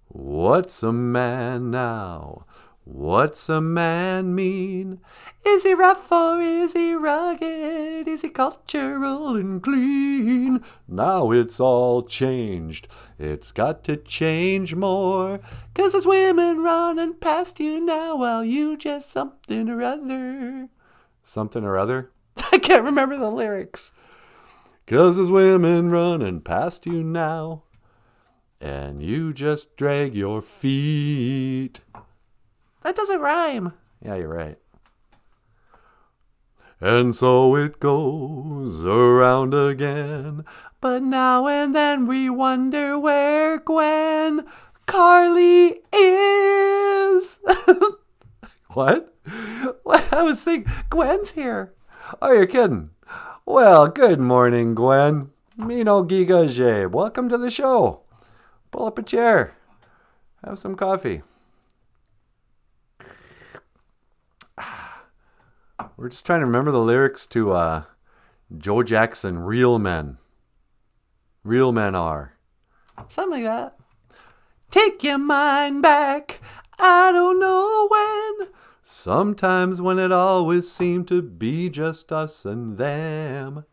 What's a man now? What's a man mean? Is he rough or is he rugged? Is he cultural and clean? Now it's all changed. It's got to change more. 'Cause there's women running past you now while you just something or other. Something or other? I can't remember the lyrics. 'Cause there's women running past you now and you just drag your feet. That doesn't rhyme. Yeah, you're right. And so it goes around again. But now and then we wonder where Gwen Carly is. What? I was thinking, Gwen's here. Oh, you're kidding. Well, good morning, Gwen. Me no giga jabe. Welcome to the show. Pull up a chair. Have some coffee. We're just trying to remember the lyrics to Joe Jackson, Real Men. Real men are. Something like that. Take your mind back. I don't know when. Sometimes when it always seemed to be just us and them.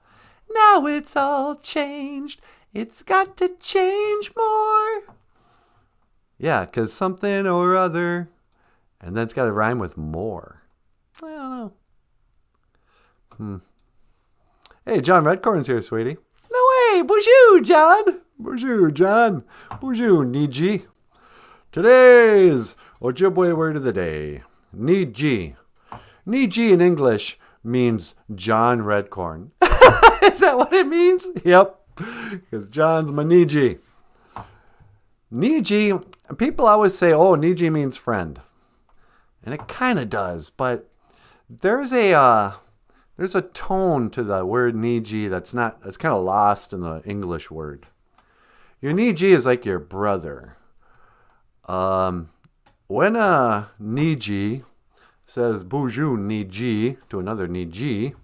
Now it's all changed. It's got to change more. Yeah, 'cause something or other. And then it's got to rhyme with more. I don't know. Hey, John Redcorn's here, sweetie. No way! Bonjour, John! Bonjour, John. Bonjour, Niji. Today's Ojibwe word of the day. Niji. Niji in English means John Redcorn. Is that what it means? Yep. Because John's my Niji. Niji, people always say, oh, Niji means friend. And it kind of does, but there's a tone to the word Niji that's kind of lost in the English word. Your Niji is like your brother. When a Niji says BOOZHOO Niji to another Niji,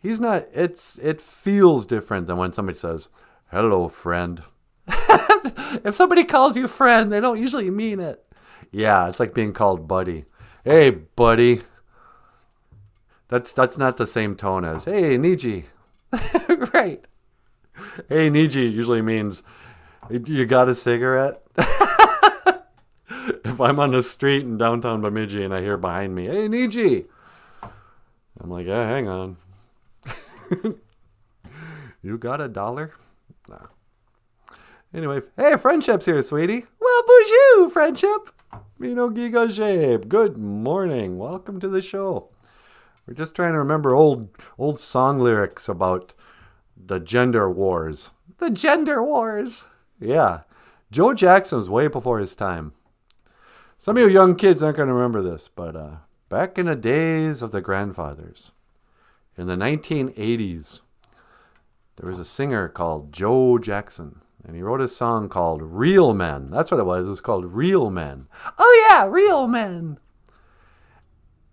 it feels different than when somebody says, hello, friend. If somebody calls you friend, they don't usually mean it. Yeah, it's like being called buddy. Hey, buddy. That's not the same tone as, hey, Niji. Right. Hey, Niji usually means, you got a cigarette? If I'm on the street in downtown Bemidji and I hear behind me, hey, Niji. I'm like, yeah, hang on. You got $1? No. Anyway, hey, Friendship's here, sweetie. Well, bonjour, Friendship. Mino Giga Jabe. Good morning. Welcome to the show. We're just trying to remember old song lyrics about the gender wars. The gender wars. Yeah. Joe Jackson was way before his time. Some of you young kids aren't going to remember this, but back in the days of the grandfathers, in the 1980s, there was a singer called Joe Jackson, and he wrote a song called Real Men. That's what it was. It was called Real Men. Oh, yeah, Real Men.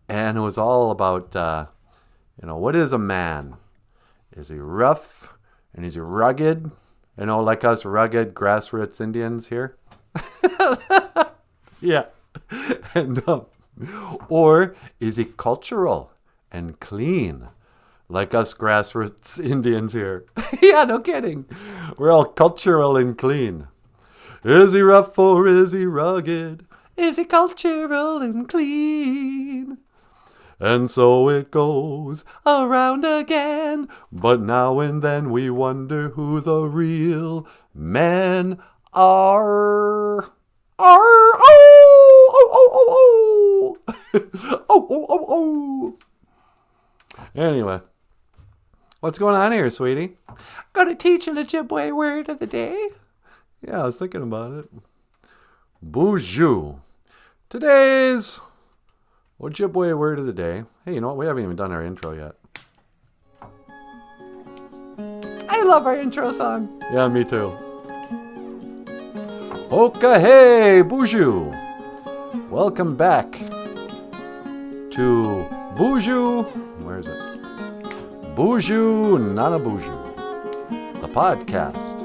And it was all about, what is a man? Is he rough? And is he rugged? Like us rugged grassroots Indians here? Yeah. And, or is he cultural and clean? Like us grassroots Indians here. Yeah, no kidding. We're all cultural and clean. Is he rough or is he rugged? Is he cultural and clean? And so it goes around again. But now and then we wonder who the real men are. Oh. Anyway. What's going on here, sweetie? Gonna teach an Ojibwe word of the day? Yeah, I was thinking about it. BOOZHOO. Today's Ojibwe word of the day. Hey, you know what? We haven't even done our intro yet. I love our intro song. Yeah, me too. Oka hey, BOOZHOO. Welcome back to BOOZHOO. Where is it? BOOZHOO NANABOOZHOO, the podcast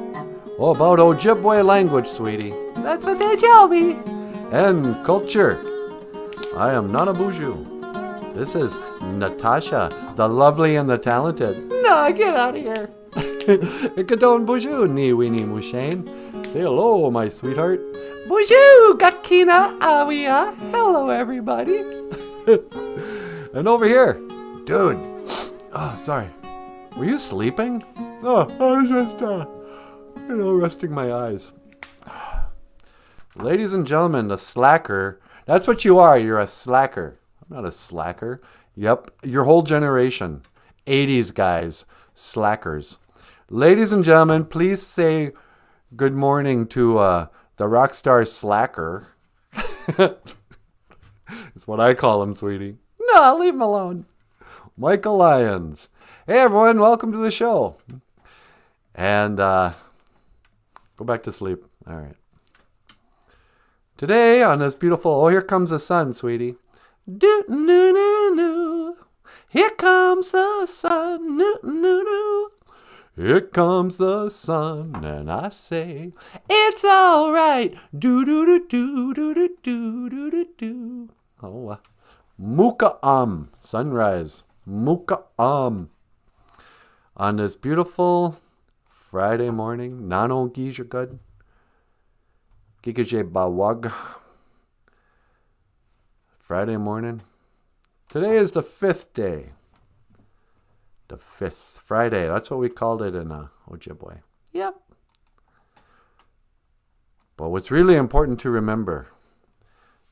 Oh, about Ojibwe language, sweetie. That's what they tell me. And culture. I am NANABOOZHOO. This is Natasha, the lovely and the talented. Nah, get out of here. Ikadon Boozhoo, ni weenie mushane. Say hello, my sweetheart. Boozhoo, gakina awia. Hello, everybody. And over here, dude. Oh, sorry. Were you sleeping? Oh, I was just, resting my eyes. Ladies and gentlemen, the slacker. That's what you are. You're a slacker. I'm not a slacker. Yep, your whole generation. 80s guys. Slackers. Ladies and gentlemen, please say good morning to the rock star slacker. It's what I call him, sweetie. No, leave him alone. Michael Lyons. Hey, everyone. Welcome to the show. And go back to sleep. All right. Today on this beautiful... Oh, here comes the sun, sweetie. Do-no-no-no. Here comes the sun. No-no-no. Here comes the sun, and I say, it's all right. Do-do-do-do-do-do-do-do-do. Oh, Muka sunrise. Muka on this beautiful Friday morning. Nano Gijagud. Gigaje Bawag. Friday morning. Today is the 5th day. The 5th Friday. That's what we called it in Ojibwe. Yep. But what's really important to remember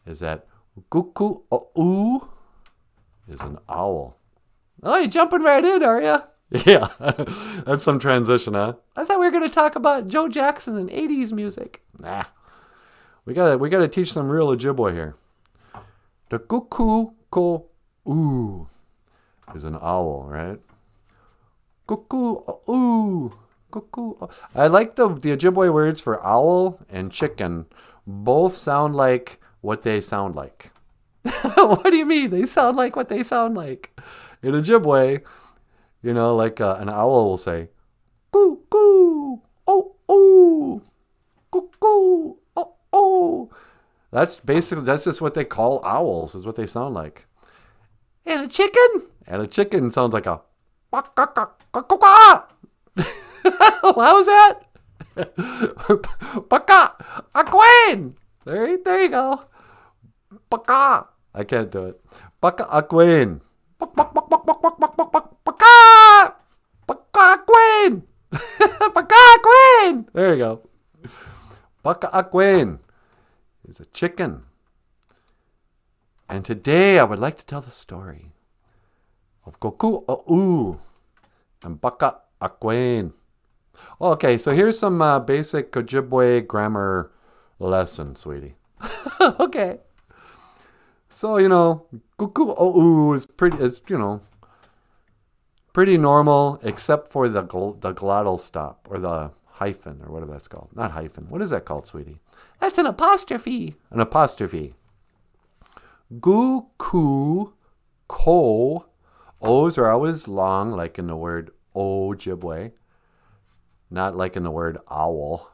is that Guku O'u is an owl. Oh, you're jumping right in, are you? Yeah. That's some transition, huh? I thought we were going to talk about Joe Jackson and 80s music. Nah. We gotta teach some real Ojibwe here. The Guku O'u is an owl, right? Cuckoo, ooh, cuckoo. I like the Ojibwe words for owl and chicken. Both sound like what they sound like. What do you mean? They sound like what they sound like. In Ojibwe, like an owl will say, coo, coo, oh, oh, cuckoo, oh, oh. That's just what they call owls, is what they sound like. And a chicken? And a chicken sounds like a how was that? Baka Aquin. There you go. Baka. I can't do it. Baka Aquin. Baka Aquin. Baka Aquin. There you go. Baka Aquin is a chicken. And today I would like to tell the story of Goku O'u and Baka Aquin. Okay, so here's some basic Ojibwe grammar lesson, sweetie. Okay. So, Goku O'u is pretty normal, except for the glottal stop, or the hyphen, or whatever that's called. Not hyphen. What is that called, sweetie? That's an apostrophe. An apostrophe. Goku Ko. O's are always long, like in the word Ojibwe. Not like in the word owl.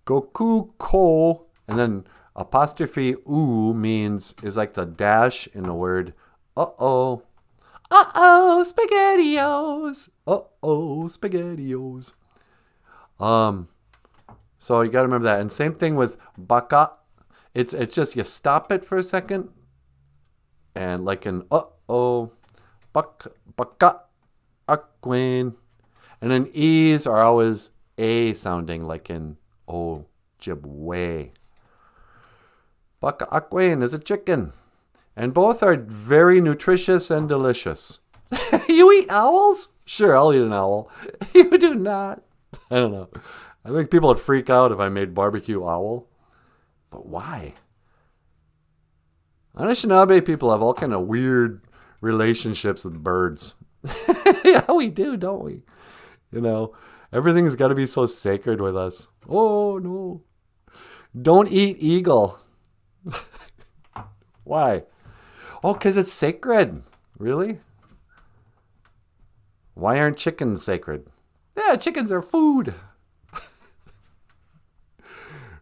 Goku Ko. And then apostrophe U is like the dash in the word uh-oh. Uh-oh, SpaghettiOs. Uh-oh, SpaghettiOs. So you got to remember that. And same thing with baka. It's just you stop it for a second. And like in uh-oh, baka, aquin. And then E's are always A sounding, like in Ojibwe. Baka aquin is a chicken. And both are very nutritious and delicious. You eat owls? Sure, I'll eat an owl. You do not. I don't know. I think people would freak out if I made barbecue owl. But why? Anishinaabe people have all kind of weird relationships with birds. Yeah, we do, don't we? Everything's got to be so sacred with us. Oh, no. Don't eat eagle. Why? Oh, because it's sacred. Really? Why aren't chickens sacred? Yeah, chickens are food.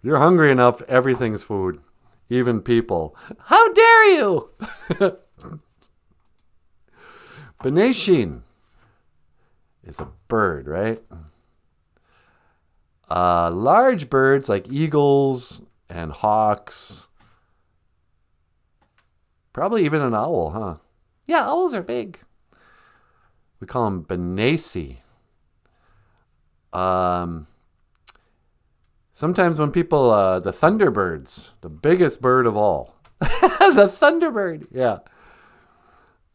You're hungry enough, everything's food. Even people. How dare you? Benashin is a bird, right? Large birds like eagles and hawks. Probably even an owl, huh? Yeah, owls are big. We call them benesi. Sometimes when people, the thunderbirds, the biggest bird of all. The thunderbird, yeah.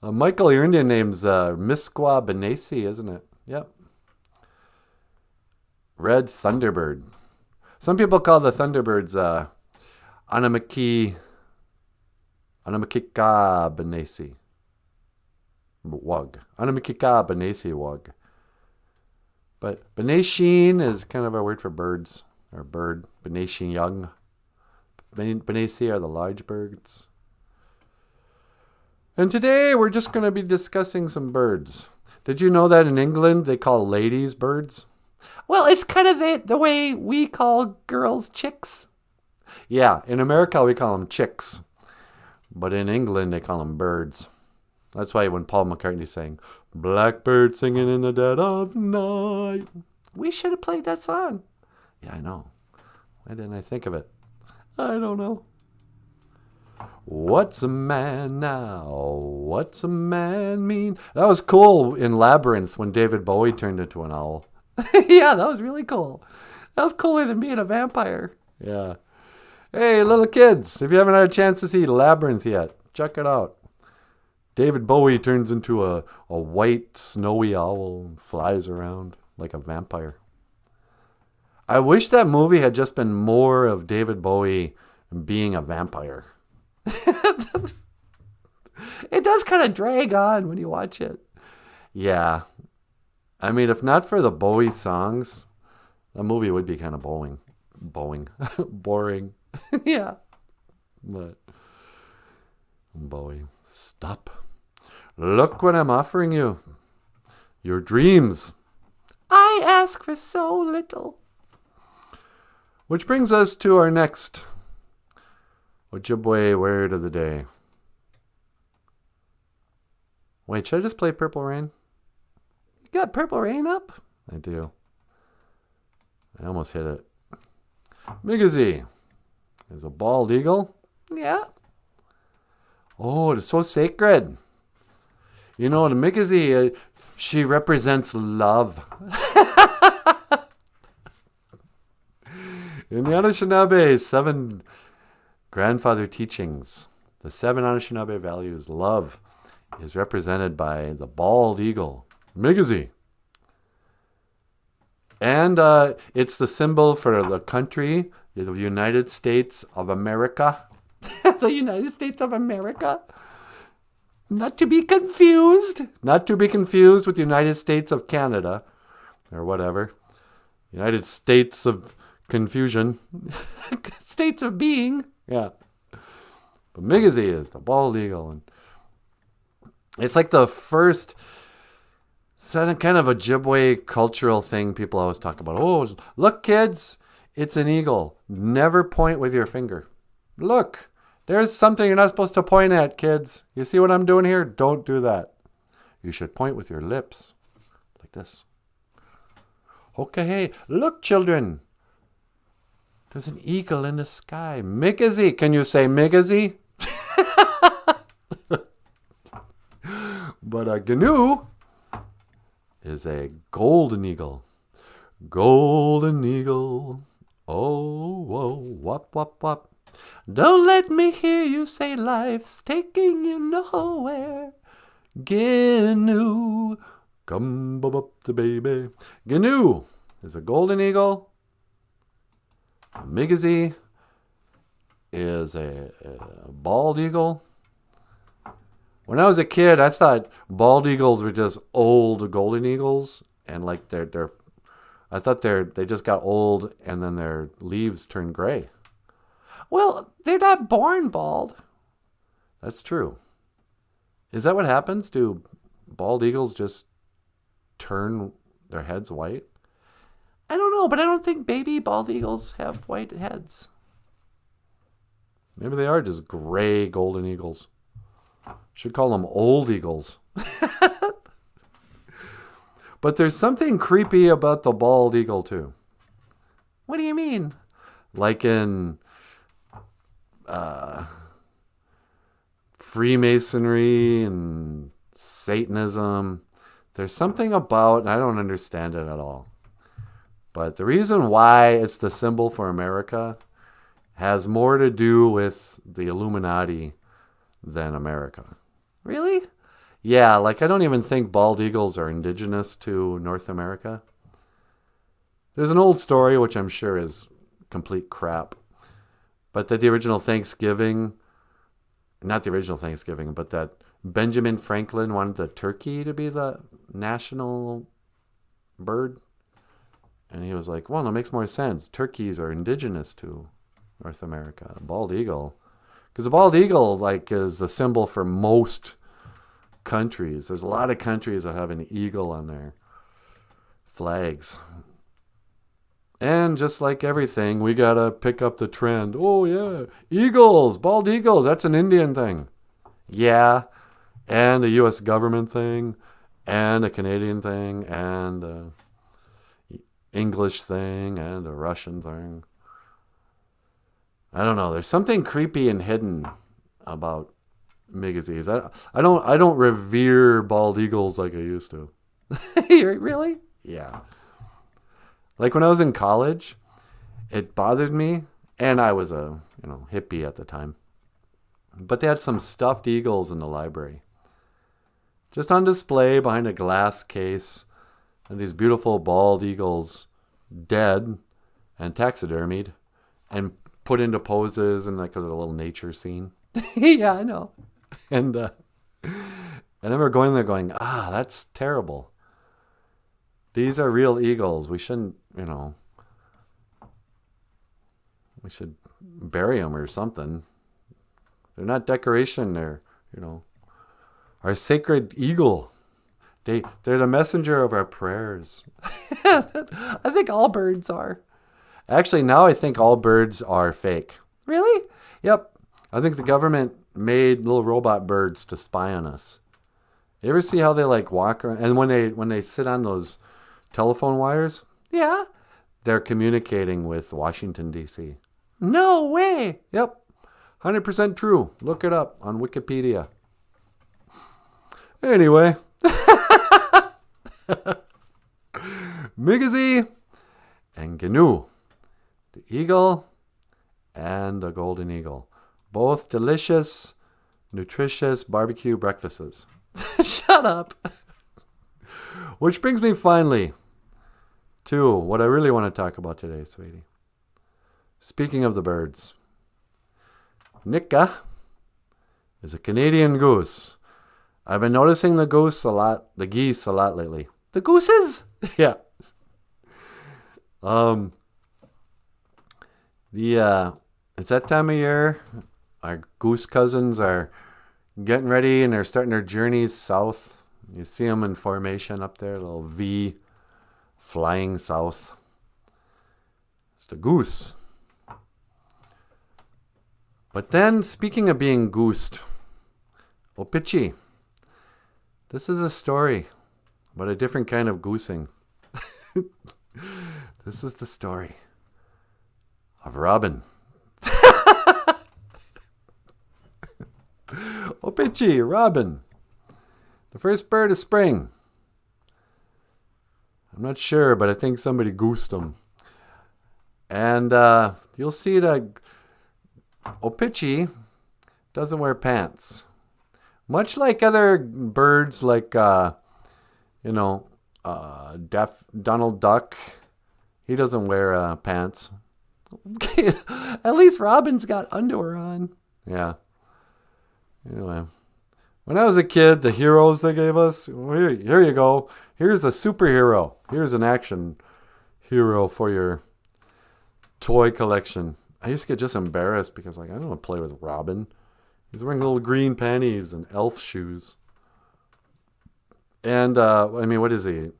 Michael, your Indian name's Misqua benesi, isn't it? Yep. Red thunderbird. Some people call the thunderbirds Anamaki Anamikika benesi. Wug. Anamikika benesi wug. But benashin is kind of a word for birds, or bird. Benashin young. Benesi are the large birds. And today we're just going to be discussing some birds. Did you know that in England they call ladies birds? Well, it's kind of the way we call girls chicks. Yeah, in America we call them chicks. But in England they call them birds. That's why when Paul McCartney sang, "Blackbird singing in the dead of night," we should have played that song. Yeah, I know. Why didn't I think of it? I don't know. What's a man now? What's a man mean? That was cool in Labyrinth when David Bowie turned into an owl. Yeah, that was really cool. That was cooler than being a vampire. Yeah. Hey, little kids, if you haven't had a chance to see Labyrinth yet, check it out. David Bowie turns into a white, snowy owl and flies around like a vampire. I wish that movie had just been more of David Bowie being a vampire. It does kind of drag on when you watch it. Yeah. I mean, if not for the Bowie songs, the movie would be kind of boring. Boring. Yeah. But Bowie, stop. Look what I'm offering you. Your dreams. I ask for so little. Which brings us to our next Ojibwe word of the day. Wait, should I just play Purple Rain? You got Purple Rain up? I do. I almost hit it. Migizi is a bald eagle. Yeah. Oh, it's so sacred. You know, the Migizi, she represents love. In the Anishinaabe 7 grandfather teachings, the 7 Anishinaabe values, love is represented by the bald eagle, Migizi. And it's the symbol for the country, the United States of America. The United States of America. Not to be confused with the United States of Canada, or whatever. United States of Confusion. States of being. Yeah. But Migizi is the bald eagle. And it's like the first kind of Ojibwe cultural thing people always talk about. Oh, look, kids, it's an eagle. Never point with your finger. Look, there's something you're not supposed to point at, kids. You see what I'm doing here? Don't do that. You should point with your lips. Like this. Okay, hey, look, children. There's an eagle in the sky. Migizi. Can you say Migizi? But a gnu is a golden eagle. Golden eagle. Oh, whoa, wop, wop, wop. Don't let me hear you say life's taking you nowhere. Gnu. Come up the baby. Gnu is a golden eagle. Migizi is a bald eagle. When I was a kid, I thought bald eagles were just old golden eagles, and like I thought they just got old and then their leaves turned gray. Well, they're not born bald. That's true. Is that what happens? Do bald eagles just turn their heads white? I don't know, but I don't think baby bald eagles have white heads. Maybe they are just gray golden eagles. Should call them old eagles. But there's something creepy about the bald eagle too. What do you mean? Like in Freemasonry and Satanism, there's something about, and I don't understand it at all. But the reason why it's the symbol for America has more to do with the Illuminati than America. Really? Yeah, like I don't even think bald eagles are indigenous to North America. There's an old story, which I'm sure is complete crap, but that the original Thanksgiving, not the original Thanksgiving, but that Benjamin Franklin wanted the turkey to be the national bird. And he was like, well, that makes more sense. Turkeys are indigenous to North America. Bald eagle. Because the bald eagle like is the symbol for most countries. There's a lot of countries that have an eagle on their flags. And just like everything, we got to pick up the trend. Oh, yeah. Eagles. Bald eagles. That's an Indian thing. Yeah. And a U.S. government thing. And a Canadian thing. And a English thing. And a Russian thing. I don't know. There's something creepy and hidden about Migazees. I don't revere bald eagles like I used to. Really? Yeah. Like when I was in college, it bothered me, and I was a hippie at the time. But they had some stuffed eagles in the library, just on display behind a glass case, and these beautiful bald eagles, dead and taxidermied, and put into poses and like a little nature scene. Yeah, I know. And I remember going there going, that's terrible. These are real eagles. We shouldn't, we should bury them or something. They're not decoration. They're, our sacred eagle. They're the messenger of our prayers. I think all birds are. Actually, now I think all birds are fake. Really? Yep. I think the government made little robot birds to spy on us. You ever see how they like walk around? And when they sit on those telephone wires, yeah, they're communicating with Washington, D.C. No way. Yep. 100% true. Look it up on Wikipedia. Anyway. Migazee and Gnu. The eagle and the golden eagle. Both delicious, nutritious barbecue breakfasts. Shut up. Which brings me finally to what I really want to talk about today, sweetie. Speaking of the birds, Nika is a Canadian goose. I've been noticing the geese a lot lately. The gooses? Yeah. It's that time of year. Our goose cousins are getting ready and they're starting their journeys south. You see them in formation up there, a little V flying south. It's the goose. But then, speaking of being goosed, Opichi. This is a story about a different kind of goosing. This is the story of Robin. Opichi, Robin. The first bird of spring. I'm not sure, but I think somebody goosed him. And you'll see that Opichi doesn't wear pants. Much like other birds like, Donald Duck. He doesn't wear pants. At least Robin's got underwear on. Yeah. Anyway. When I was a kid, the heroes they gave us, here you go. Here's a superhero. Here's an action hero for your toy collection. I used to get just embarrassed because I don't want to play with Robin. He's wearing little green panties and elf shoes. And, what is he?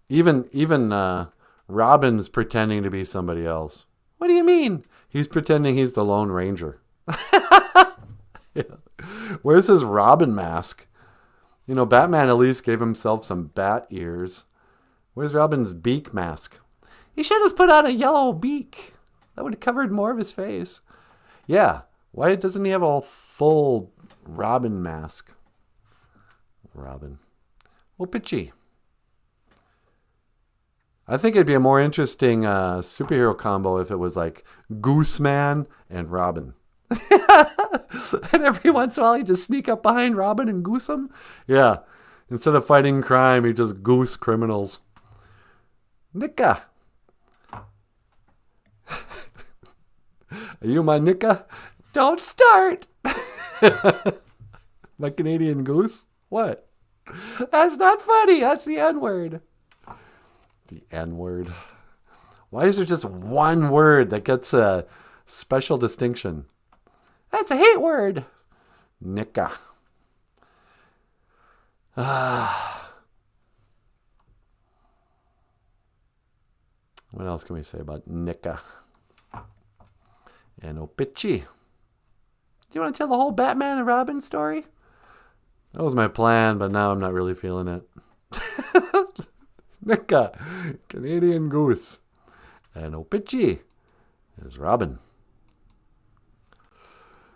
Even Robin's pretending to be somebody else. What do you mean? He's pretending he's the Lone Ranger. Yeah. Where's his Robin mask? You know, Batman at least gave himself some bat ears. Where's Robin's beak mask? He should have put on a yellow beak. That would have covered more of his face. Yeah. Why doesn't he have a full Robin mask? Robin. Oh, pitchy. I think it'd be a more interesting superhero combo if it was like Goose Man and Robin. And every once in a while, he just sneak up behind Robin and goose him. Yeah. Instead of fighting crime, he just goose criminals. Nika. Are you my Nika? Don't start. My Canadian goose? What? That's not funny. That's the N-word. The N-word. Why is there just one word that gets a special distinction? That's a hate word. Nika. What else can we say about Nika? And Opichi. Do you want to tell the whole Batman and Robin story? That was my plan, but now I'm not really feeling it. Nika, Canadian Goose. And Opichi is Robin.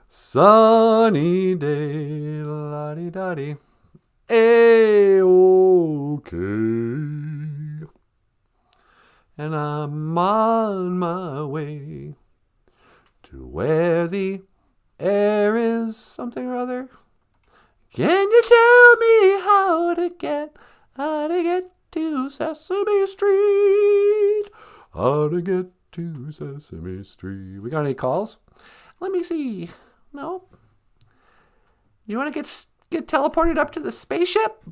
Sunny day, la-di-da-di. A-okay. And I'm on my way to where the air is something or other. Can you tell me how to get to Sesame Street? How to get to Sesame Street. We got any calls? Let me see. No. You want to get teleported up to the spaceship?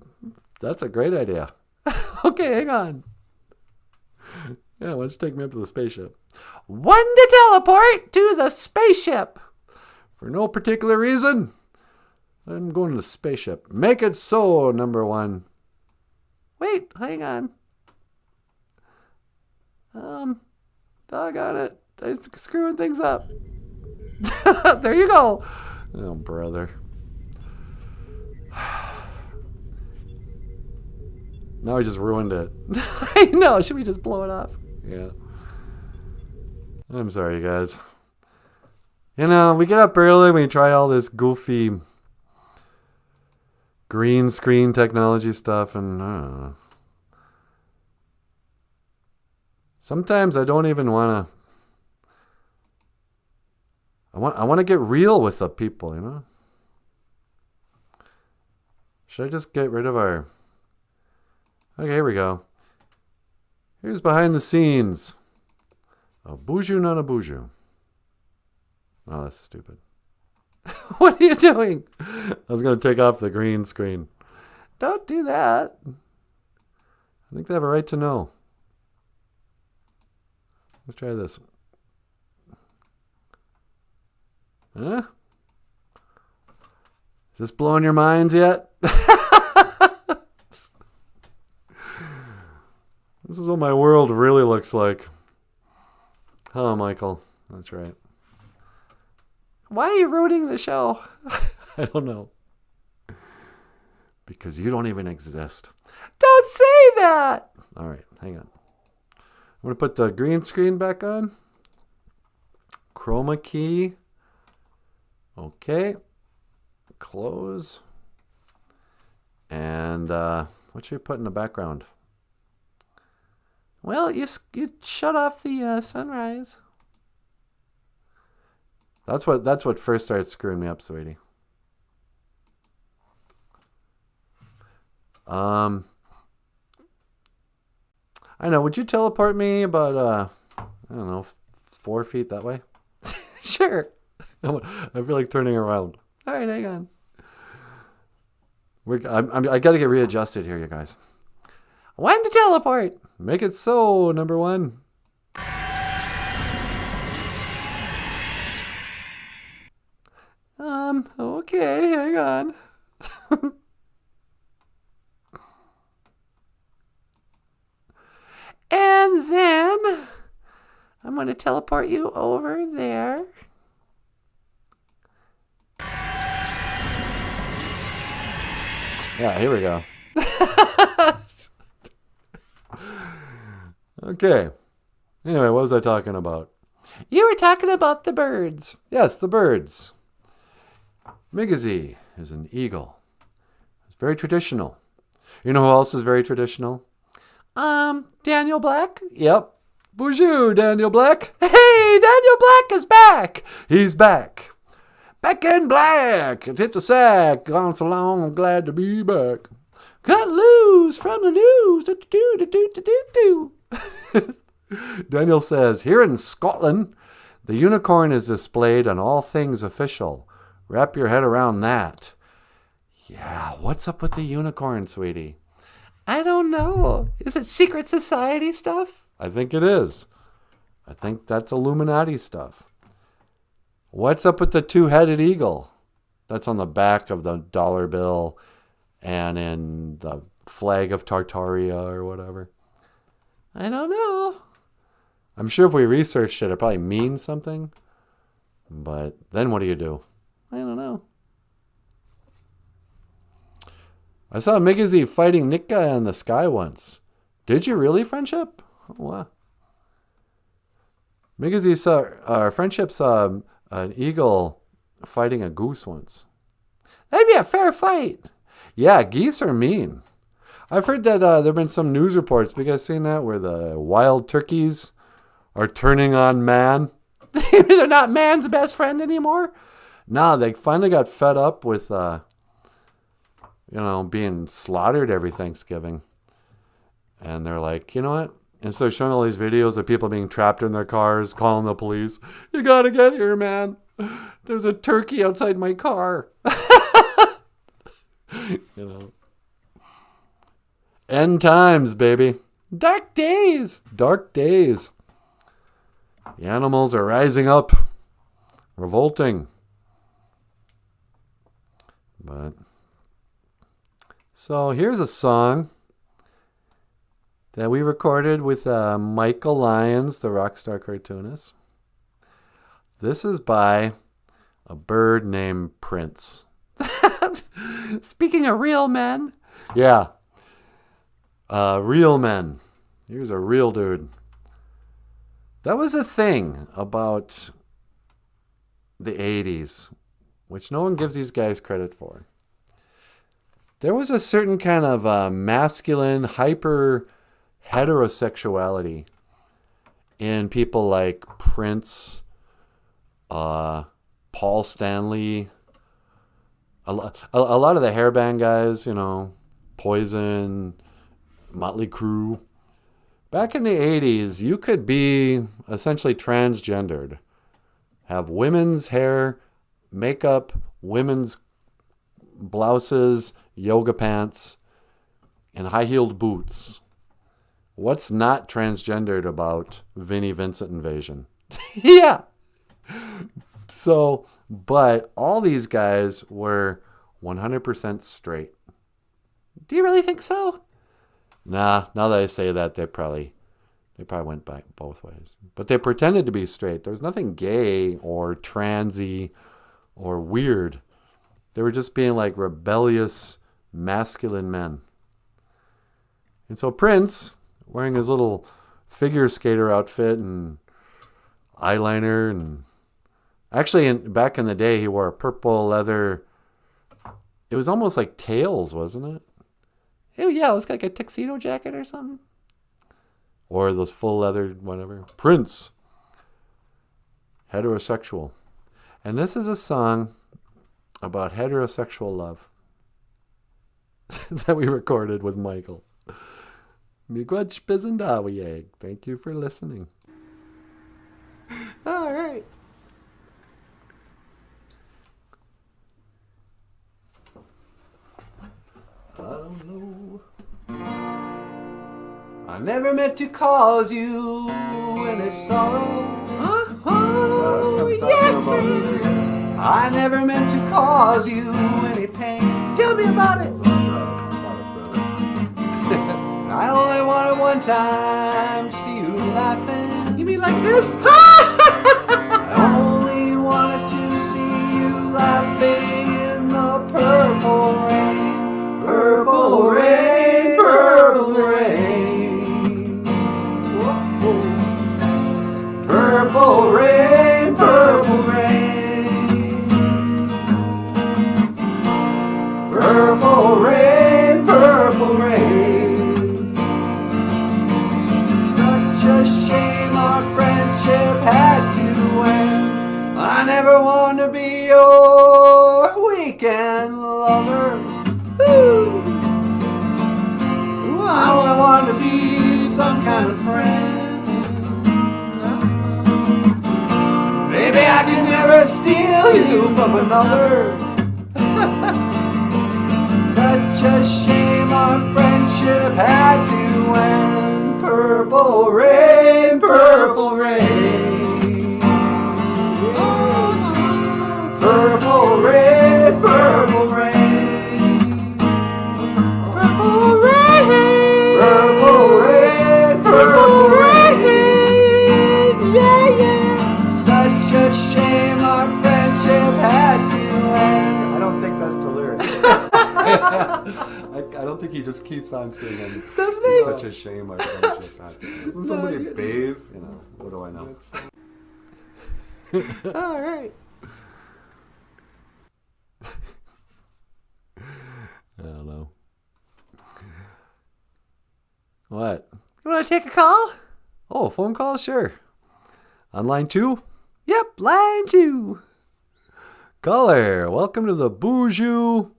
That's a great idea. Okay, hang on. Yeah, why don't you take me up to the spaceship? One to teleport to the spaceship. For no particular reason. I'm going to the spaceship. Make it so, number one. Wait, hang on. Doggone it. I'm screwing things up. There you go. Oh, brother. Now I just ruined it. I know. Should we just blow it off? Yeah. I'm sorry, you guys. You know, we get up early, we try all this goofy green screen technology stuff, and sometimes I don't even want to. I want to get real with the people, you know? Should I just get rid of our... Okay, here we go. Here's behind the scenes of BOOZHOO NANABOOZHOO. Oh, that's stupid. What are you doing? I was going to take off the green screen. Don't do that. I think they have a right to know. Let's try this. Huh? Is this blowing your minds yet? This is what my world really looks like. Oh, Michael. That's right. Why are you ruining the show? I don't know. Because you don't even exist. Don't say that! All right, hang on. I'm going to put the green screen back on. Chroma key. Okay. Close. And what should we put in the background? Well, you shut off the sunrise. That's what first started screwing me up, sweetie. I know. Would you teleport me about I don't know, 4 feet that way? Sure. I feel like turning around. All right, hang on. I got to get readjusted here, you guys. When to teleport? Make it so, number one. Okay, hang on. And then I'm going to teleport you over there. Yeah, here we go. Okay. Anyway, what was I talking about? You were talking about the birds. Yes, the birds. Migizi is an eagle. It's very traditional. You know who else is very traditional? Daniel Black? Yep. BOOZHOO, Daniel Black. Hey, Daniel Black is back. He's back. Back in black. Hit the sack. Gone so long, I'm glad to be back. Cut loose from the news. Daniel says, here in Scotland, the unicorn is displayed on all things official. Wrap your head around that. Yeah, what's up with the unicorn, sweetie? I don't know. Is it secret society stuff? I think it is. I think that's Illuminati stuff. What's up with the two-headed eagle? That's on the back of the dollar bill and in the flag of Tartaria or whatever. I don't know. I'm sure if we researched it, it probably means something. But then what do? I don't know. I saw Migizi fighting Nika in the sky once. Did you really, Friendship? Oh, wow. Migizi saw, Friendship saw an eagle fighting a goose once. That'd be a fair fight. Yeah, geese are mean. I've heard that there have been some news reports. Have you guys seen that? Where the wild turkeys are turning on man. They're not man's best friend anymore. No, they finally got fed up with, being slaughtered every Thanksgiving. And they're like, you know what? Instead of showing all these videos of people being trapped in their cars, calling the police, you gotta get here, man. There's a turkey outside my car. End times, baby. Dark days. Dark days. The animals are rising up, revolting. But so here's a song that we recorded with Michael Lyons, the rock star cartoonist. This is by a bird named Prince. Speaking of real men. Yeah. Real men. Here's a real dude. That was a thing about the 80s, which no one gives these guys credit for. There was a certain kind of masculine, hyper heterosexuality in people like Prince, Paul Stanley, a lot of the hairband guys, Poison, Motley Crue. Back in the 80s, you could be essentially transgendered. Have women's hair, makeup, women's blouses, yoga pants, and high-heeled boots. What's not transgendered about Vinnie Vincent Invasion? Yeah. So, but all these guys were 100% straight. Do you really think so? Nah, now that I say that, they probably went back both ways. But they pretended to be straight. There was nothing gay or transy or weird. They were just being like rebellious, masculine men. And so Prince, wearing his little figure skater outfit and eyeliner, and actually back in the day he wore a purple leather. It was almost like tails, wasn't it? Oh yeah, it was like a tuxedo jacket or something. Or those full leather, whatever. Prince. Heterosexual. And this is a song about heterosexual love that we recorded with Michael. Miigwech Bizendawiyeg. Thank you for listening. All right. I don't know. I never meant to cause you any sorrow. Yeah. I never meant to cause you any pain. Tell me about it. I only wanted one time to see you laughing. You mean like this? I only wanted to see you laughing in the purple rain. Purple rain, purple rain. Whoa. Purple rain, purple rain. Purple rain, purple rain. Such a shame our friendship had to end. I never want to be your weekend lover. Ooh. I only want to be some kind of friend. Maybe I can never steal you from another. Such a shame our friendship had to end. Purple rain, purple rain. Purple rain, purple rain. Purple rain, purple rain, purple rain. Yeah, yeah. Such a shame our friendship had to end. I don't think that's the lyrics. I don't think he just keeps on singing. Doesn't he? It's such a shame our friendship had to end. Doesn't somebody bathe? You know, what do I know? All right. I don't know. What? You want to take a call? Oh, phone call? Sure. On line 2? Yep, line 2. Caller, welcome to the BOOZHOO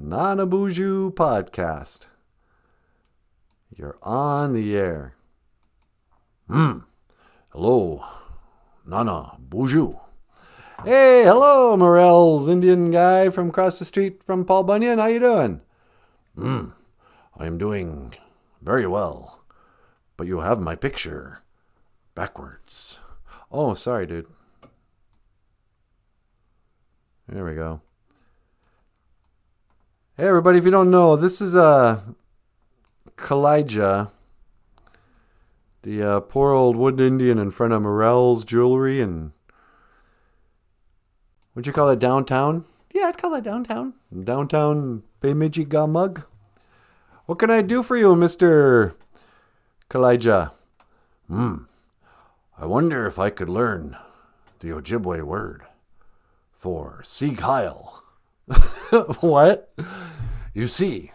NANABOOZHOO podcast. You're on the air. Hello, NANABOOZHOO. Hey, hello, Morel's Indian guy from across the street from Paul Bunyan. How you doing? I am doing very well. But you have my picture backwards. Oh, sorry, dude. There we go. Hey, everybody, if you don't know, this is Kalijah, the poor old wood Indian in front of Morel's Jewelry and... Would you call it downtown? Yeah, I'd call it downtown. Downtown Bemidji Gamug. What can I do for you, Mr. Kalijah? I wonder if I could learn the Ojibwe word for Sieg Heil. What? You see,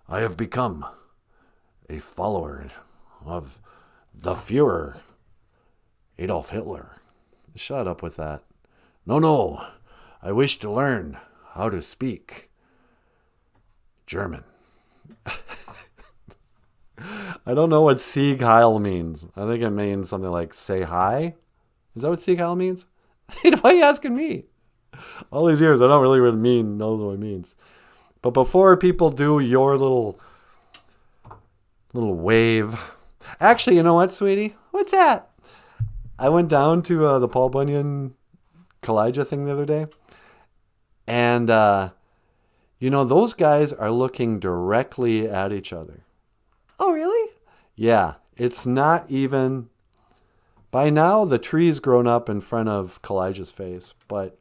I have become a follower of the Führer, Adolf Hitler. Shut up with that. No. I wish to learn how to speak German. I don't know what Sieg Heil means. I think it means something like say hi. Is that what Sieg Heil means? Why are you asking me? All these years, I don't really know what it means. But before people do your little wave. Actually, you know what, sweetie? What's that? I went down to the Paul Bunyan Kalijah thing the other day. And, those guys are looking directly at each other. Oh, really? Yeah. It's not even... By now, the tree's grown up in front of Kalijah's face. But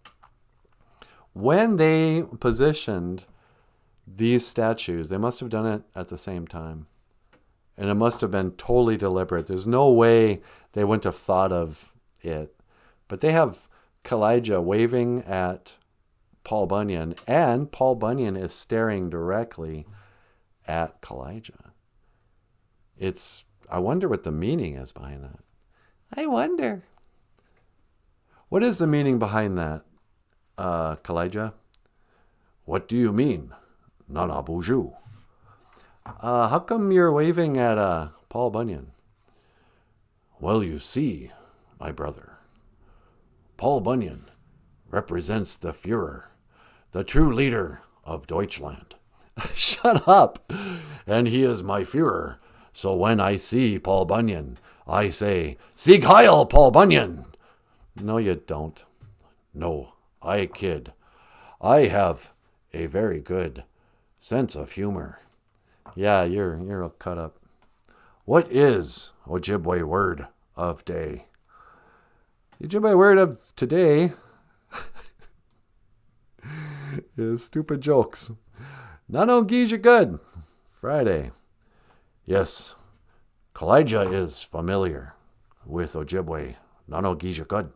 when they positioned these statues, they must have done it at the same time. And it must have been totally deliberate. There's no way they wouldn't have thought of it. But they have Kalijah waving at Paul Bunyan, and Paul Bunyan is staring directly at Kalijah. I wonder what the meaning is behind that. I wonder. What is the meaning behind that, Kalijah? What do you mean, NANABOOZHOO? How come you're waving at Paul Bunyan? Well, you see, my brother, Paul Bunyan represents the Führer, the true leader of Deutschland. Shut up! And he is my Führer. So when I see Paul Bunyan, I say, Sieg Heil, Paul Bunyan! No, you don't. No, I kid. I have a very good sense of humor. Yeah, you're all cut up. What is Ojibwe word of day? The Ojibwe word of today is stupid jokes. Nanogija good. Friday. Yes, Kalijah is familiar with Ojibwe. Nanogija good.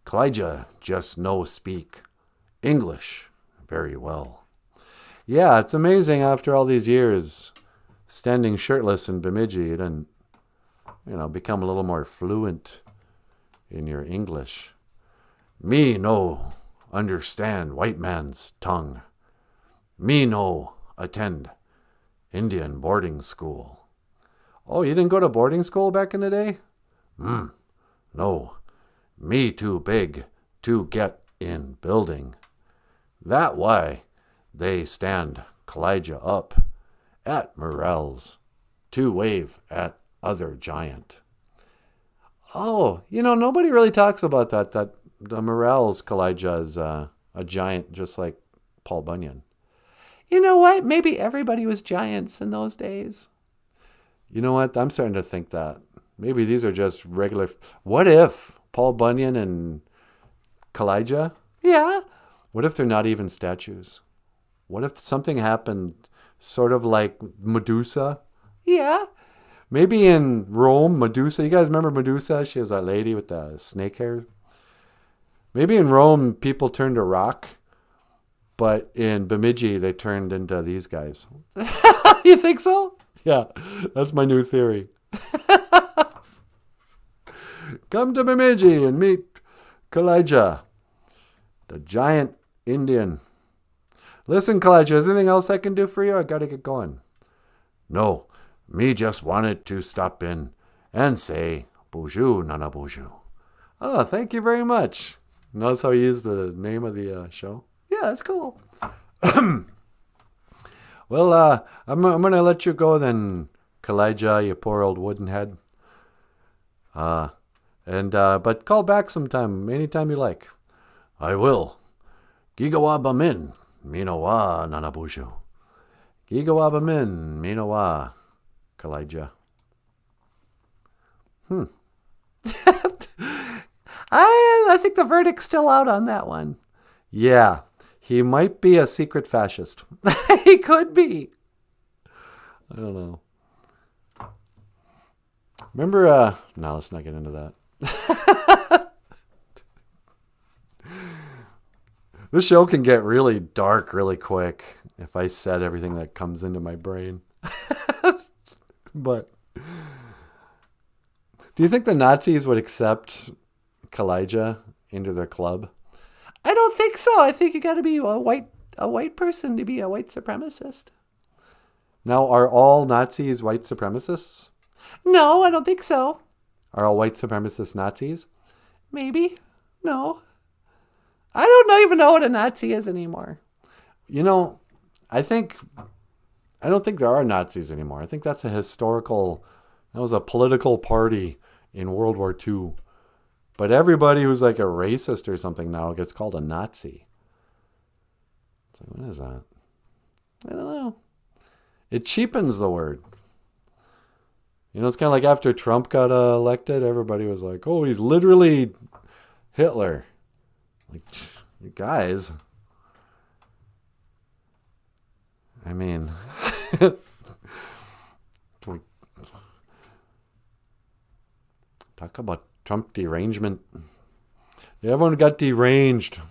Kalijah just no speak English very well. Yeah, it's amazing after all these years standing shirtless in Bemidji and, become a little more fluent in your English. Me no understand white man's tongue. Me no attend Indian boarding school. Oh, you didn't go to boarding school back in the day? No. Me too big to get in building. That why they stand Kalijah up at Morels to wave at other giant. Oh, nobody really talks about that the Morels Kalijah is a giant just like Paul Bunyan. You know what? Maybe everybody was giants in those days. You know what? I'm starting to think that. Maybe these are just regular... What if Paul Bunyan and Kalijah? Yeah. What if they're not even statues? What if something happened sort of like Medusa? Yeah. Maybe in Rome, Medusa... You guys remember Medusa? She was that lady with the snake hair. Maybe in Rome, people turned to rock. But in Bemidji, they turned into these guys. You think so? Yeah, that's my new theory. Come to Bemidji and meet Kalijah, the giant Indian. Listen, Kalijah, is there anything else I can do for you? I got to get going. No, me just wanted to stop in and say, BOOZHOO NANABOOZHOO. Oh, thank you very much. Notice how he used the name of the show? Yeah, that's cool. Well, I'm going to let you go then, Kalijah, you poor old wooden head. But call back sometime, anytime you like. I will. Gigawa min, minowa nanaboozhoo. Gigawa min, minowa, Kalijah. I think the verdict's still out on that one. Yeah. He might be a secret fascist. He could be. I don't know. Remember, no, let's not get into that. This show can get really dark really quick if I said everything that comes into my brain. But do you think the Nazis would accept Kalijah into their club? I don't think so. I think you got to be a white person to be a white supremacist. Now, are all Nazis white supremacists? No, I don't think so. Are all white supremacists Nazis? Maybe. No. I don't even know what a Nazi is anymore. I don't think there are Nazis anymore. I think that was a political party in World War II. But everybody who's like a racist or something now gets called a Nazi. So what is that? I don't know. It cheapens the word. It's kind of like after Trump got elected, everybody was like, oh, he's literally Hitler. Like, you guys. I mean, can we talk about Trump derangement? Everyone got deranged.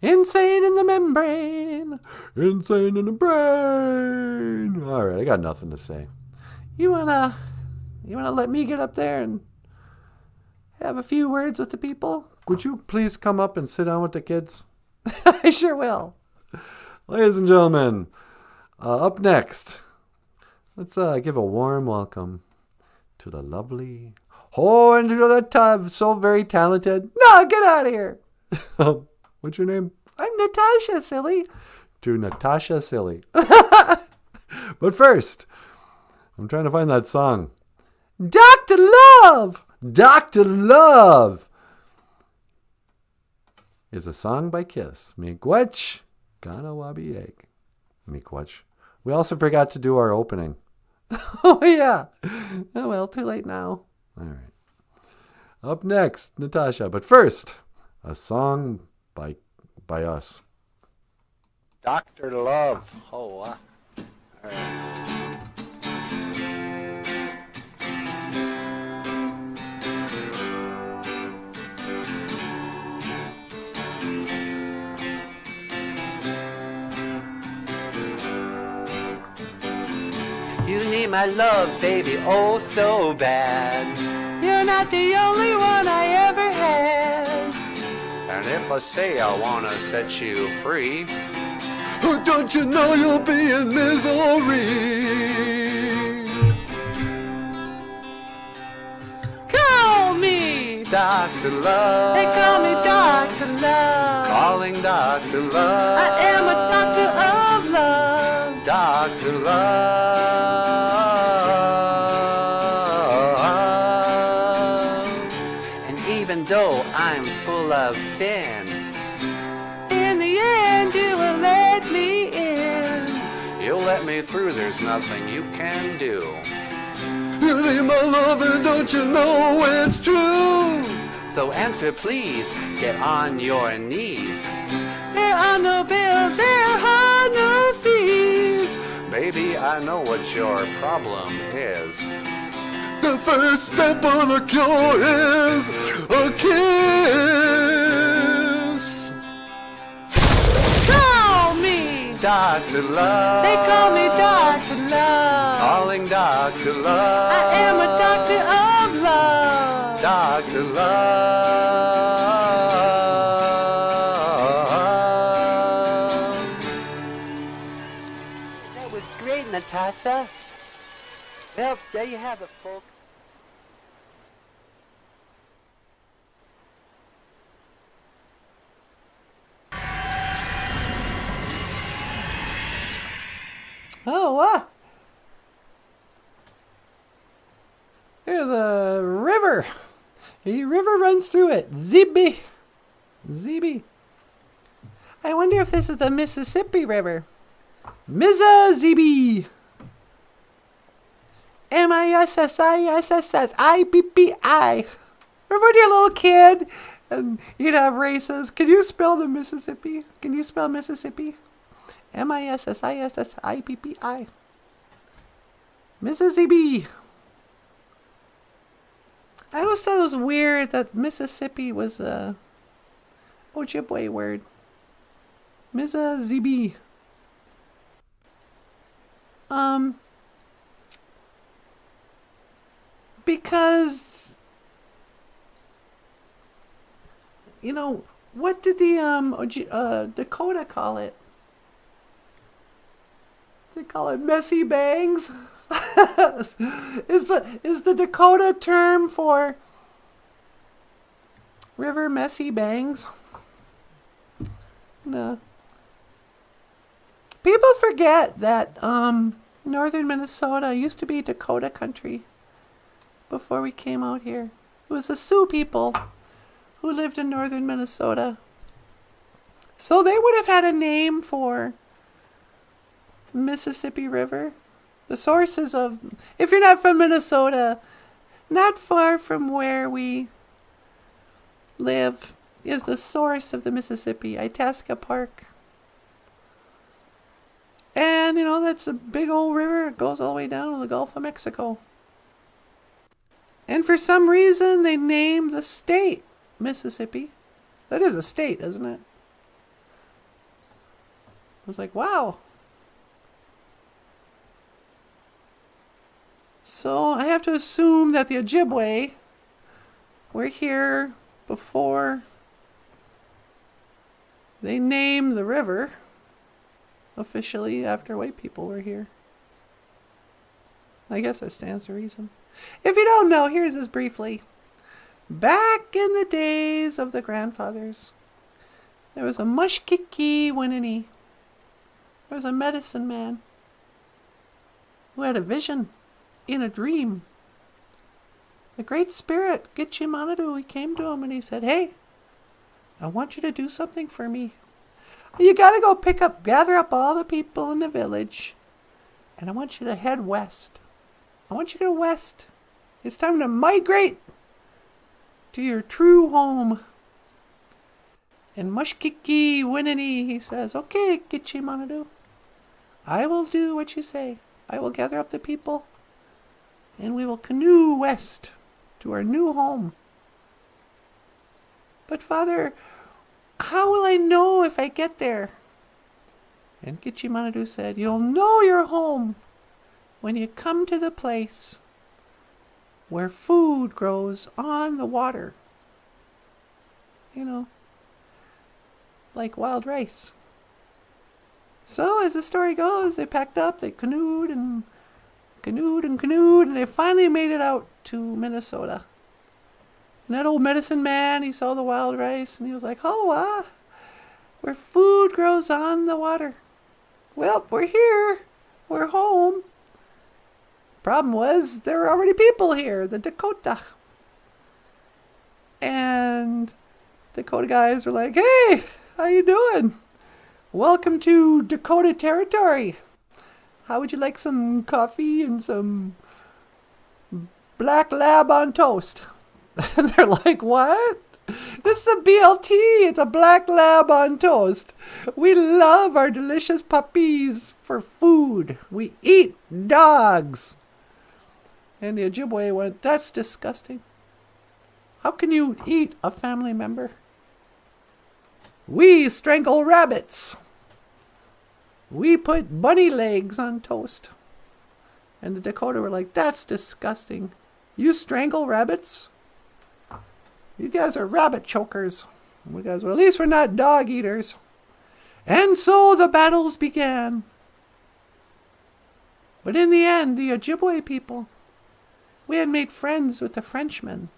Insane in the membrane. Insane in the brain. All right, I got nothing to say. You wanna let me get up there and have a few words with the people? Would you please come up and sit down with the kids? I sure will. Ladies and gentlemen, up next, let's give a warm welcome to the lovely... Oh, and to the tub, so very talented. No, get out of here. What's your name? I'm Natasha, silly. To Natasha, silly. But first, I'm trying to find that song. Dr. Love! Dr. Love! Is a song by Kiss. Miigwech, Gana Wabi Egg. Miigwech. We also forgot to do our opening. Oh, yeah. Oh, well, too late now. All right. Up next, Natasha. But first, a song by us. Dr. Love. Oh, wow. All right. You need my love, baby, oh so bad. You're not the only one I ever had. And if I say I wanna set you free, oh, don't you know you'll be in misery? Call me Dr. Love. They call me Dr. Love. Calling Dr. Love. I am a doctor of love. Dr. Love. And even though I'm full of sin, in the end you will let me in. You'll let me through, there's nothing you can do. You need my love and don't you know it's true? So answer please, get on your knees. There are no bills, there are no fees. Baby, I know what your problem is. The first step of the cure is a kiss. Call me Dr. Love. They call me Dr. Love. Calling Dr. Love. I am a doctor of love. Dr. Love. That was great, Natasha. Well, there you have it, folks. Oh, there's a river. A river runs through it. Zibi. I wonder if this is the Mississippi River. Mississippi. Mississippi. Remember when you're a little kid and you'd have races? Can you spell the Mississippi? Can you spell Mississippi? Mississippi. Mississippi. I always thought it was weird that Mississippi was a Ojibwe word. Mississippi. Because, you know, what did the Dakota call it? They call it messy bangs. Is the Dakota term for river messy bangs? No. People forget that northern Minnesota used to be Dakota country before we came out here. It was the Sioux people who lived in northern Minnesota. So they would have had a name for Mississippi River. The sources of, if you're not from Minnesota, not far from where we live is the source of the Mississippi, Itasca Park. And, you know, that's a big old river. It goes all the way down to the Gulf of Mexico. And for some reason, they named the state Mississippi. That is a state, isn't it? I was like, wow. So I have to assume that the Ojibwe were here before they named the river officially after white people were here. I guess that stands to reason. If you don't know, here's this briefly. Back in the days of the grandfathers, there was a Mushkiki Winini. There was a medicine man who had a vision in a dream. The Great Spirit, Gitchimanadu, he came to him and he said, hey, I want you to do something for me. You gotta go gather up all the people in the village, and I want you to head west. I want you to go west. It's time to migrate to your true home. And Mushkiki Winini, he says, okay, Gitchimanadu, I will do what you say. I will gather up the people, and we will canoe west to our new home. But Father, how will I know if I get there? And Gitchimanadu said, you'll know your home when you come to the place where food grows on the water. You know, like wild rice. So as the story goes, they packed up, they canoed, and they finally made it out to Minnesota. And that old medicine man, he saw the wild rice, and he was like, oh, where food grows on the water. Well, we're here. We're home. Problem was, there were already people here, the Dakota. And Dakota guys were like, hey, how you doing? Welcome to Dakota territory. How would you like some coffee and some black lab on toast? And they're like, what? This is a BLT. It's a black lab on toast. We love our delicious puppies for food. We eat dogs. And the Ojibwe went, that's disgusting. How can you eat a family member? We strangle rabbits. We put bunny legs on toast. And the Dakota were like, that's disgusting. You strangle rabbits? You guys are rabbit chokers. We guys, well, at least we're not dog eaters. And so the battles began. But in the end, the Ojibwe people, we had made friends with the Frenchmen.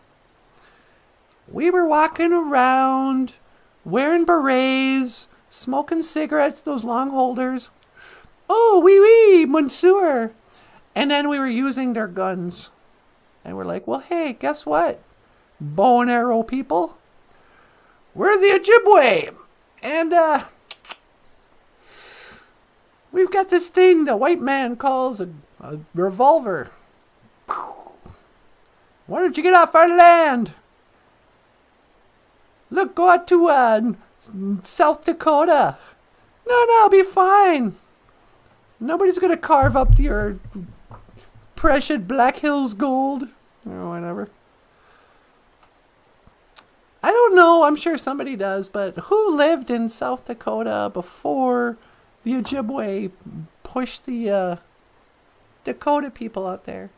We were walking around, wearing berets, smoking cigarettes, those long holders. Oh, oui, monsieur. And then we were using their guns. And we're like, well, hey, guess what? Bow and arrow people. We're the Ojibwe. And we've got this thing the white man calls a revolver. Why don't you get off our land? Look, go out to South Dakota. No, I'll be fine. Nobody's going to carve up your precious Black Hills gold. Or whatever. I don't know. I'm sure somebody does. But who lived in South Dakota before the Ojibwe pushed the Dakota people out there?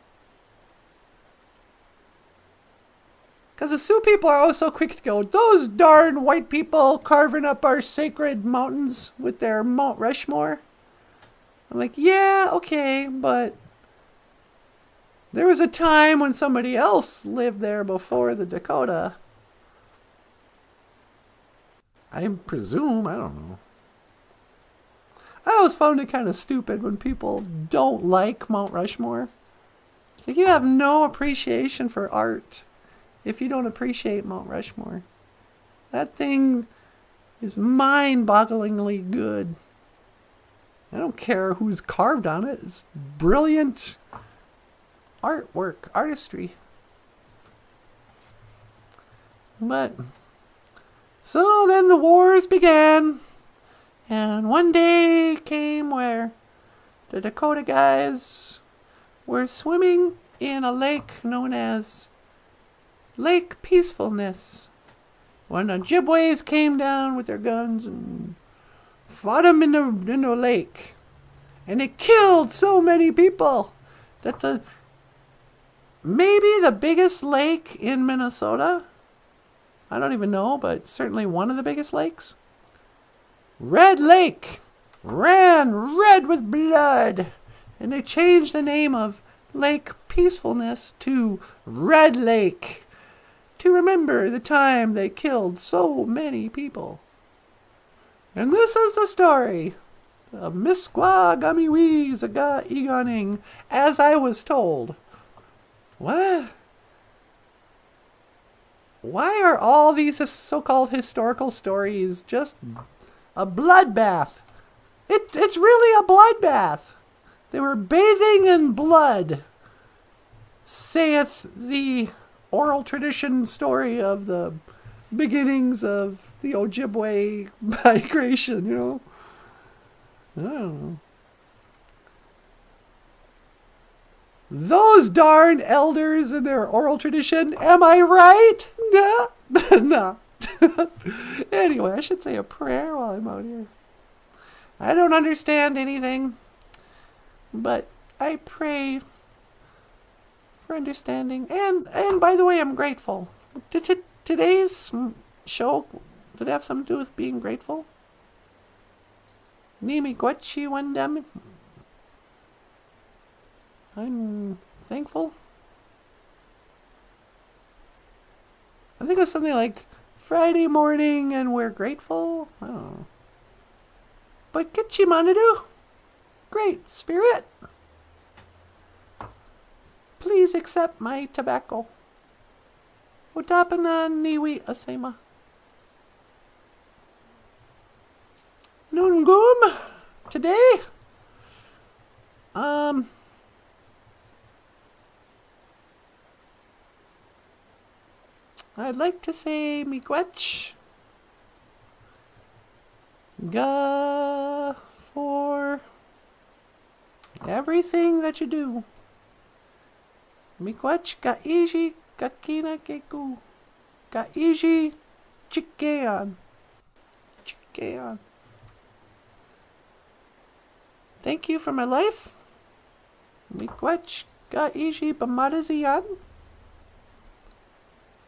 Because the Sioux people are always so quick to go, those darn white people carving up our sacred mountains with their Mount Rushmore. I'm like, yeah, okay, but there was a time when somebody else lived there before the Dakota. I presume, I don't know. I always found it kind of stupid when people don't like Mount Rushmore. It's like, you have no appreciation for art if you don't appreciate Mount Rushmore. That thing is mind-bogglingly good. I don't care who's carved on it. It's brilliant artwork, artistry. But so then the wars began, and one day came where the Dakota guys were swimming in a lake known as Lake Peacefulness, when the Ojibways came down with their guns and fought them in the lake. And it killed so many people that maybe the biggest lake in Minnesota, I don't even know, but certainly one of the biggest lakes, Red Lake, ran red with blood. And they changed the name of Lake Peacefulness to Red Lake, to remember the time they killed so many people. And this is the story of Misquagamiwi Zaga Egoning, as I was told. What? Why are all these so-called historical stories just a bloodbath? It's really a bloodbath. They were bathing in blood saith the oral tradition story of the beginnings of the Ojibwe migration, you know? I don't know. Those darn elders and their oral tradition, am I right? Nah. Nah. Anyway, I should say a prayer while I'm out here. I don't understand anything, but I pray for understanding. And by the way, I'm grateful. Today's show, did it have something to do with being grateful? Nimi Gwachi Wandam. I'm thankful. I think it was something like Friday morning and we're grateful. I don't know. But Kitchimanadu, great spirit. Please accept my tobacco. Utapana niwi asema. Nungum today. I'd like to say miigwech ga for everything that you do. Miigwech ga iji ga kina keku ga iji chikean. Chikean. Thank you for my life. Miigwech ga iji bamadazian.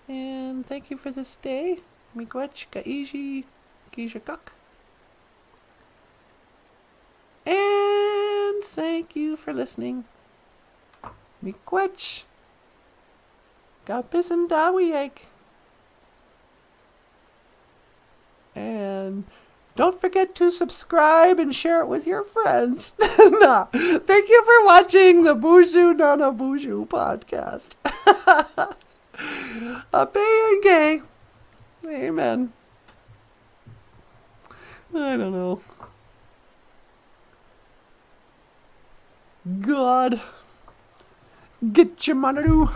And thank you for this day. Miigwech Kaiji Kijikak. And thank you for listening. Miigwech Gabisandawiek. And don't forget to subscribe and share it with your friends. Nah. Thank you for watching the BOOZHOO NANABOOZHOO podcast. A and gay. Amen. I don't know. God. Get your manadu.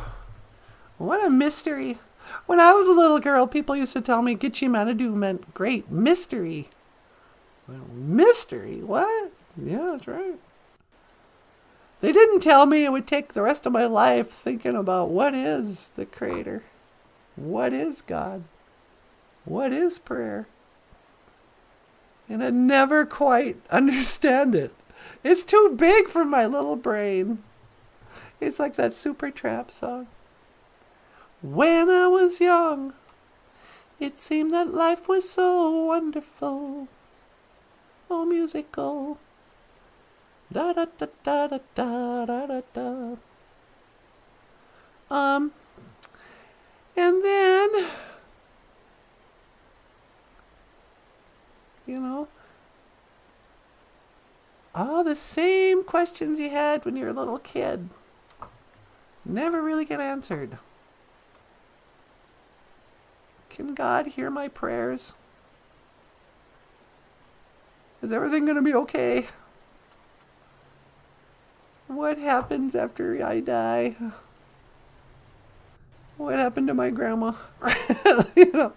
What a mystery. When I was a little girl, people used to tell me get your manadu meant great mystery. Well, mystery? What? Yeah, that's right. They didn't tell me it would take the rest of my life thinking about what is the Creator? What is God? What is prayer? And I'd never quite understand it. It's too big for my little brain. It's like that Supertramp song. When I was young, it seemed that life was so wonderful. Oh, musical. Da da da da da da da da. And then, you know, all the same questions you had when you were a little kid never really get answered. Can God hear my prayers? Is everything going to be okay? What happens after I die? What happened to my grandma? You know.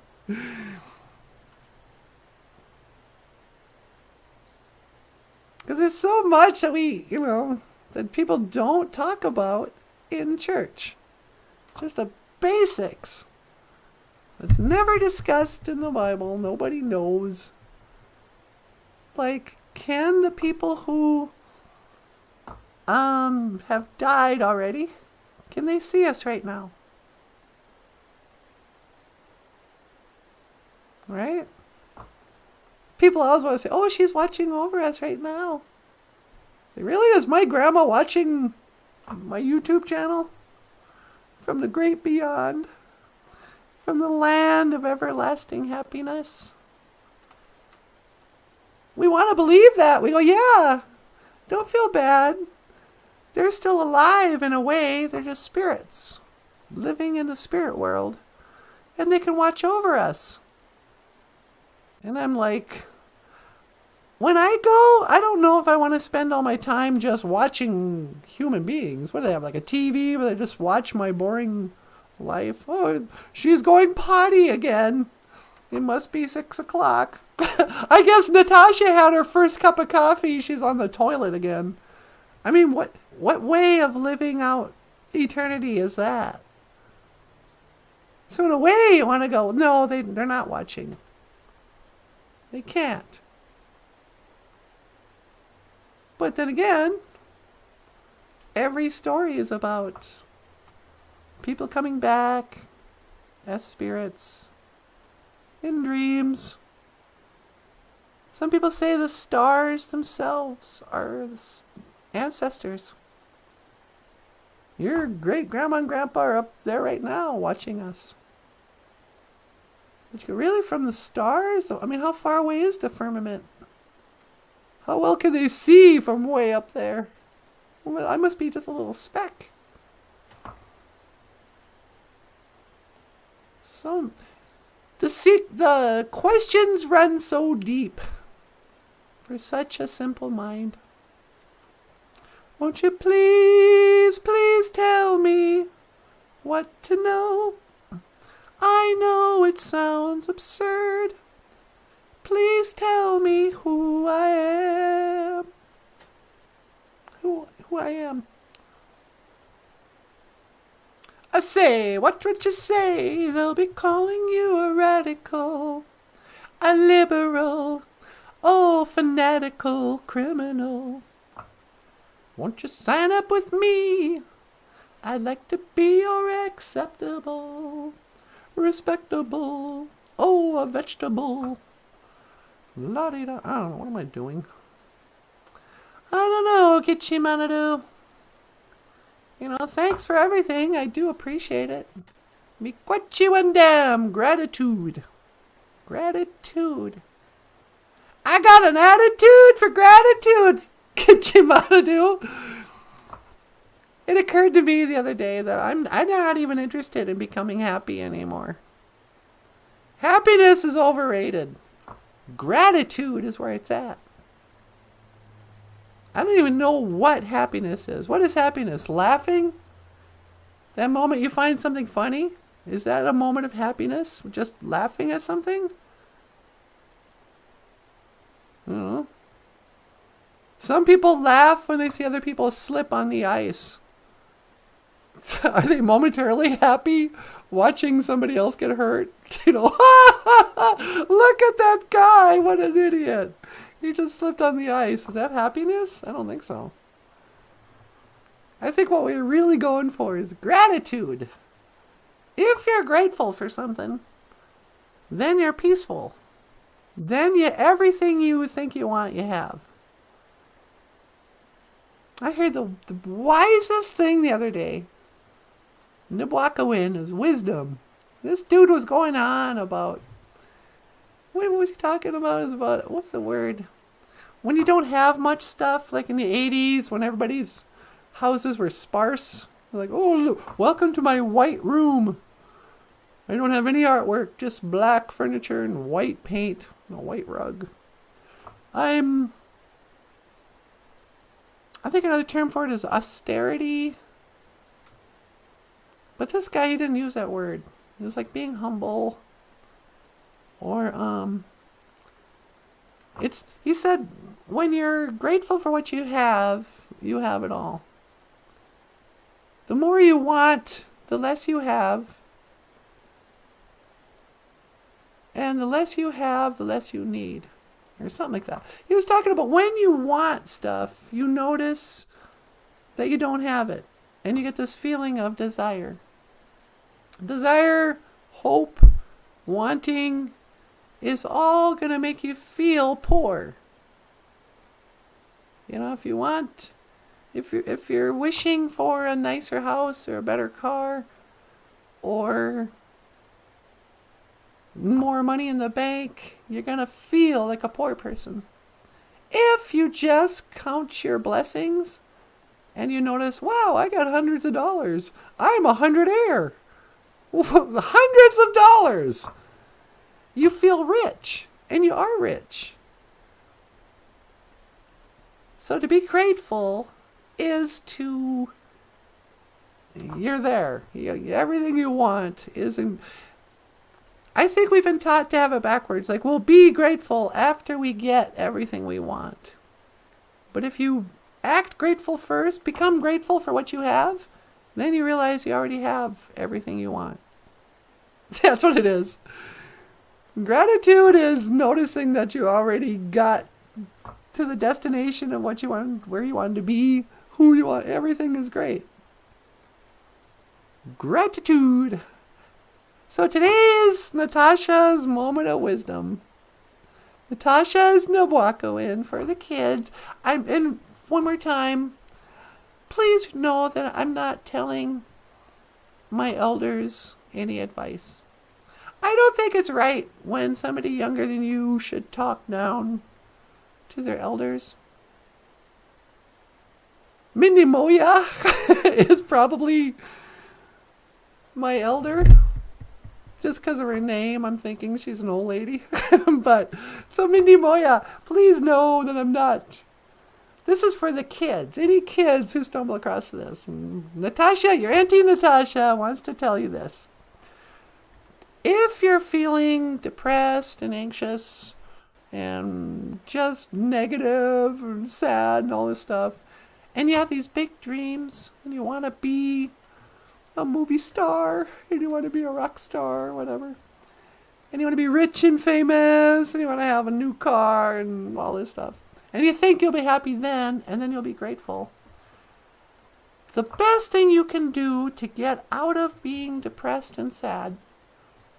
Because there's so much that that people don't talk about in church. Just the basics. It's never discussed in the Bible. Nobody knows. Like, can the people who have died already, can they see us right now? Right? People always want to say, oh, she's watching over us right now. Really? Is my grandma watching my YouTube channel? From the great beyond? From the land of everlasting happiness? We want to believe that. We go, yeah, don't feel bad. They're still alive in a way. They're just spirits living in the spirit world. And they can watch over us. And I'm like, when I go, I don't know if I want to spend all my time just watching human beings. What do they have, like a TV where they just watch my boring life? Oh, she's going potty again. It must be 6 o'clock. I guess Natasha had her first cup of coffee. She's on the toilet again. I mean, what way of living out eternity is that? So in a way, you want to go, no, they're not watching. They can't. But then again, every story is about people coming back as spirits in dreams. Some people say the stars themselves are the ancestors. Your great grandma and grandpa are up there right now watching us. But you go, really, from the stars? I mean, how far away is the firmament? How well can they see from way up there? Well, I must be just a little speck. So, the questions run so deep for such a simple mind. Won't you please, please tell me what to know? I know it sounds absurd. Please tell me who I am. Who I am. I say, what would you say? They'll be calling you a radical, a liberal, oh, fanatical criminal. Won't you sign up with me? I'd like to be your acceptable, respectable, oh, a vegetable. La-di-da. I don't know. What am I doing? I don't know, Kichimanadu. You know, thanks for everything. I do appreciate it. Miigwetchiwendam. Gratitude. Gratitude. I got an attitude for gratitude, Kichimanadu. It occurred to me the other day that I'm not even interested in becoming happy anymore. Happiness is overrated. Gratitude is where it's at. I don't even know what happiness is. What is happiness? Laughing? That moment you find something funny? Is that a moment of happiness? Just laughing at something? I don't know. Some people laugh when they see other people slip on the ice. Are they momentarily happy watching somebody else get hurt? You know, look at that guy. What an idiot. He just slipped on the ice. Is that happiness? I don't think so. I think what we're really going for is gratitude. If you're grateful for something, then you're peaceful. Then everything you think you want, you have. I heard the wisest thing the other day. Nibwakawin is wisdom. This dude was going on about, what was he talking about? It was about, what's the word? When you don't have much stuff, like in the 80s, when everybody's houses were sparse. Like, oh, look, welcome to my white room. I don't have any artwork, just black furniture and white paint and a white rug. I think another term for it is austerity. But this guy, he didn't use that word. It was like being humble. Or, he said, when you're grateful for what you have it all. The more you want, the less you have. And the less you have, the less you need. Or something like that. He was talking about when you want stuff, you notice that you don't have it. And you get this feeling of desire. Desire, hope, wanting is all going to make you feel poor. You know, if you're wishing for a nicer house or a better car or more money in the bank, you're going to feel like a poor person. If you just count your blessings and you notice, wow, I got hundreds of dollars. I'm a hundredaire. Hundreds of dollars. You feel rich, and you are rich. So to be grateful is to, you're there. Everything you want is in. I think we've been taught to have it backwards. Like, we'll be grateful after we get everything we want. But if you act grateful first, become grateful for what you have, then you realize you already have everything you want. That's what it is. Gratitude is noticing that you already got to the destination of what you want, where you wanted to be, who you want. Everything is great. Gratitude. So today is Natasha's moment of wisdom. Natasha's Nabuako in for the kids. And one more time, please know that I'm not telling my elders any advice. I don't think it's right when somebody younger than you should talk down to their elders. Mindy Moya is probably my elder. Just because of her name, I'm thinking she's an old lady. But, so Mindy Moya, please know that I'm not. This is for the kids. Any kids who stumble across this. Natasha, your Auntie Natasha wants to tell you this. If you're feeling depressed and anxious and just negative and sad and all this stuff, and you have these big dreams and you want to be a movie star, and you want to be a rock star or whatever, and you want to be rich and famous, and you want to have a new car and all this stuff, and you think you'll be happy then, and then you'll be grateful. The best thing you can do to get out of being depressed and sad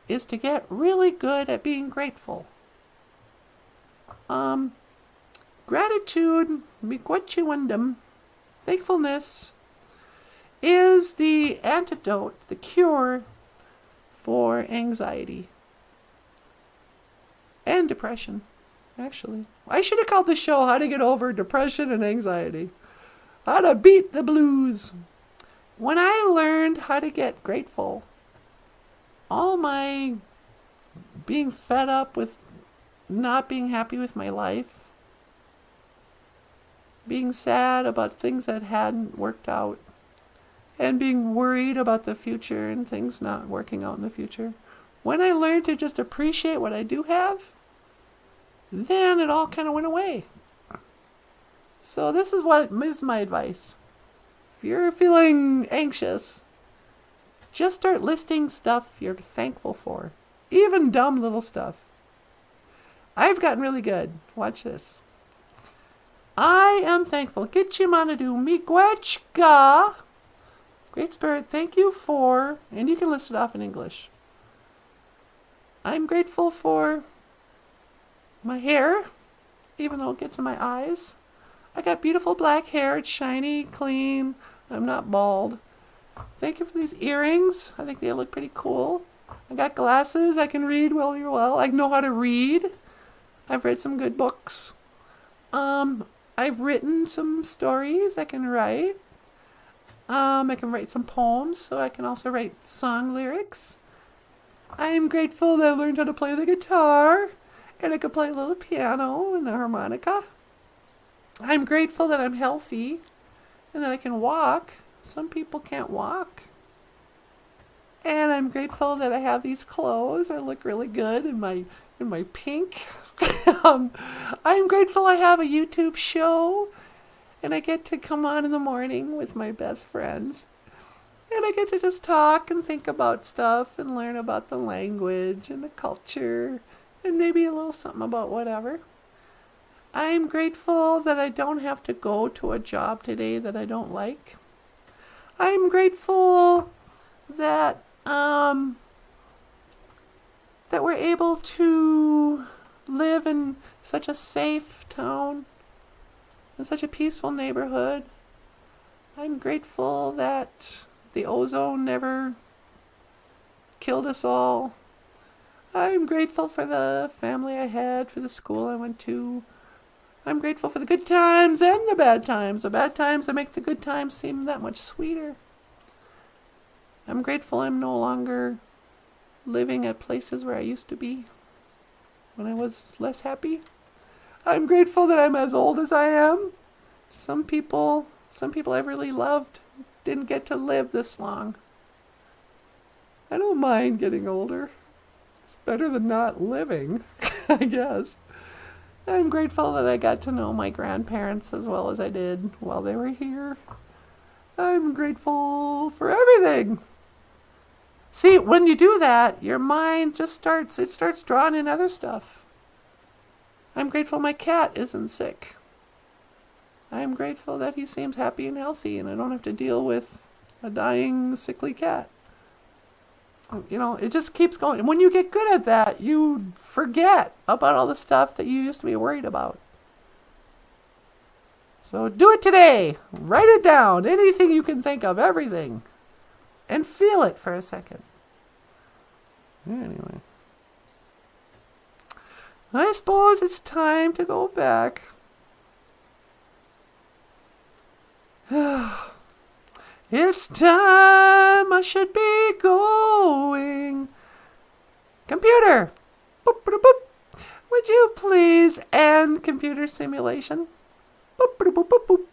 is to get really good at being grateful. Gratitude, miigwetchiwendum, thankfulness, is the antidote, the cure for anxiety and depression, actually. I should have called the show How to Get Over Depression and Anxiety. How to Beat the Blues. When I learned how to get grateful, all my being fed up with not being happy with my life, being sad about things that hadn't worked out, and being worried about the future and things not working out in the future. When I learned to just appreciate what I do have, then it all kind of went away. So this is what is my advice. If you're feeling anxious, just start listing stuff you're thankful for. Even dumb little stuff. I've gotten really good. Watch this. I am thankful. Gitchimanadu miigwetchka. Great Spirit, thank you for, and you can list it off in English. I'm grateful for my hair, even though it gets in my eyes. I got beautiful black hair. It's shiny, clean. I'm not bald. Thank you for these earrings. I think they look pretty cool. I got glasses. I can read really well. I know how to read. I've read some good books. I've written some stories I can write. I can write some poems, so I can also write song lyrics. I am grateful that I learned how to play the guitar, and I can play a little piano and the harmonica. I'm grateful that I'm healthy, and that I can walk. Some people can't walk. And I'm grateful that I have these clothes. I look really good in my pink. I'm grateful I have a YouTube show. And I get to come on in the morning with my best friends. And I get to just talk and think about stuff and learn about the language and the culture and maybe a little something about whatever. I'm grateful that I don't have to go to a job today that I don't like. I'm grateful that that we're able to live in such a safe town. In such a peaceful neighborhood. I'm grateful that the ozone never killed us all. I'm grateful for the family I had, for the school I went to. I'm grateful for the good times and the bad times. The bad times that make the good times seem that much sweeter. I'm grateful I'm no longer living at places where I used to be when I was less happy. I'm grateful that I'm as old as I am Some people I've really loved didn't get to live this long. I don't mind getting older. It's better than not living, I guess. I'm grateful that I got to know my grandparents as well as I did while they were here. I'm grateful for everything. See, when you do that, your mind just starts drawing in other stuff. I'm grateful my cat isn't sick. I'm grateful that he seems happy and healthy and I don't have to deal with a dying, sickly cat. It just keeps going. And when you get good at that, you forget about all the stuff that you used to be worried about. So do it today. Write it down. Anything you can think of, everything. And feel it for a second. Anyway. I suppose it's time to go back. It's time I should be going. Computer, boop, boop, boop. Would you please end computer simulation? Boop, boop, boop, boop, boop.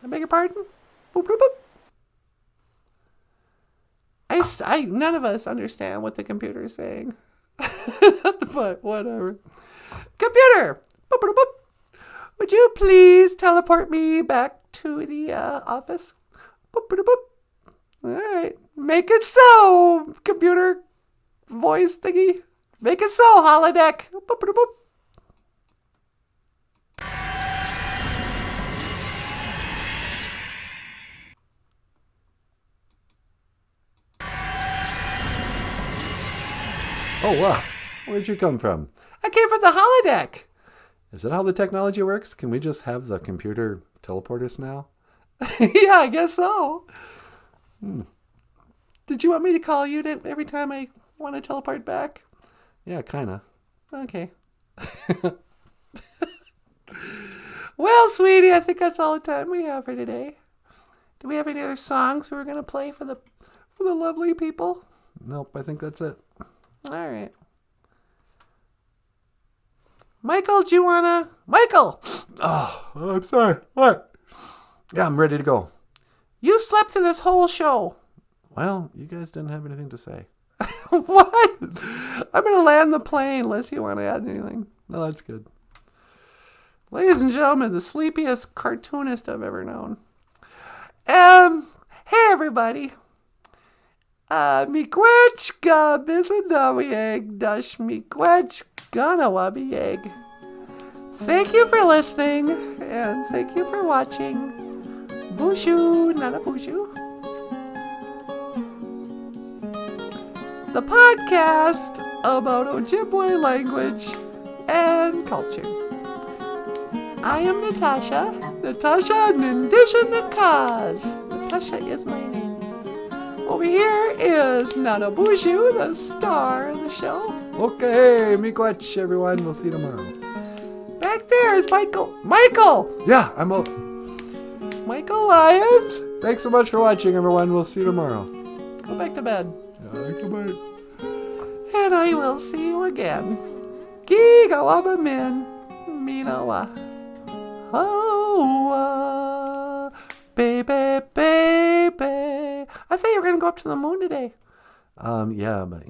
I beg your pardon? Boop, boop, boop. None of us understand what the computer is saying. But whatever. Computer, boop, boop, boop. Would you please teleport me back to the office? Boop, boop, boop. All right. Make it so, computer voice thingy. Make it so, holodeck. Boop, boop, boop. Oh, wow. Where'd you come from? I came from the holodeck. Is that how the technology works? Can we just have the computer teleport us now? Yeah, I guess so. Did you want me to call you every time I want to teleport back? Yeah, kind of. Okay. Well, sweetie, I think that's all the time we have for today. Do we have any other songs we were going to play for the lovely people? Nope, I think that's it. All right. Michael, do you want to... Michael! Oh, I'm sorry. What? Yeah, I'm ready to go. You slept through this whole show. Well, you guys didn't have anything to say. What? I'm going to land the plane unless you want to add anything. No, that's good. Ladies and gentlemen, the sleepiest cartoonist I've ever known. Hey, everybody. Miigwech bisandawieg dash miigwech ganawabieg. Thank you for listening, and thank you for watching BOOZHOO NANABOOZHOO, the podcast about Ojibwe language and culture. I am Natasha Nindisha. Natasha is my name. Over here is NANABOOZHOO, the star of the show. Okay, miigwech, everyone. We'll see you tomorrow. Back there is Michael. Michael! Yeah, I'm up. Michael Lyons. Thanks so much for watching, everyone. We'll see you tomorrow. Go back to bed. Goodbye. And I will see you again. Gigawaba min. Minawa. Oh, baby, baby. I thought you were going to go up to the moon today. Yeah, but